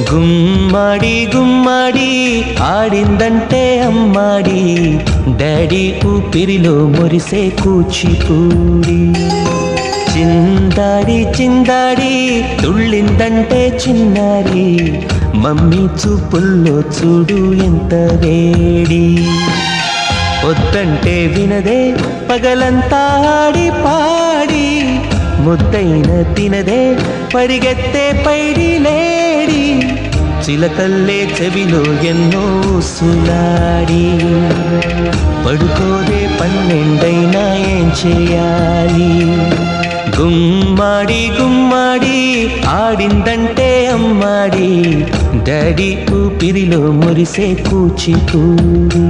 గుమ్మడి గుమ్మడి ఆడిందంటే అమ్మాడి, daddy ఊపిరిలో మురిసే కూచిపూడి. చిందాడి చిందాడి తుళ్ళిందంటే చిన్నారి, మమ్మీ చూపుల్లో చూడు ఎంత వేడి. వద్దంటే వినదే పగలంతా ఆడి పాడి, ముద్దైన తినదే పరిగెత్తే పైడి లేడి. చిలకల్లే చెవిలో ఎన్నో సులాడి, పడుకోదే పన్నెండైనా ఏం చేయాలి. గుమ్మాడి గుమ్మాడి ఆడిందంటే అమ్మాడి, డాడీ ఊపిరిలో మురిసే కూచిపూడి.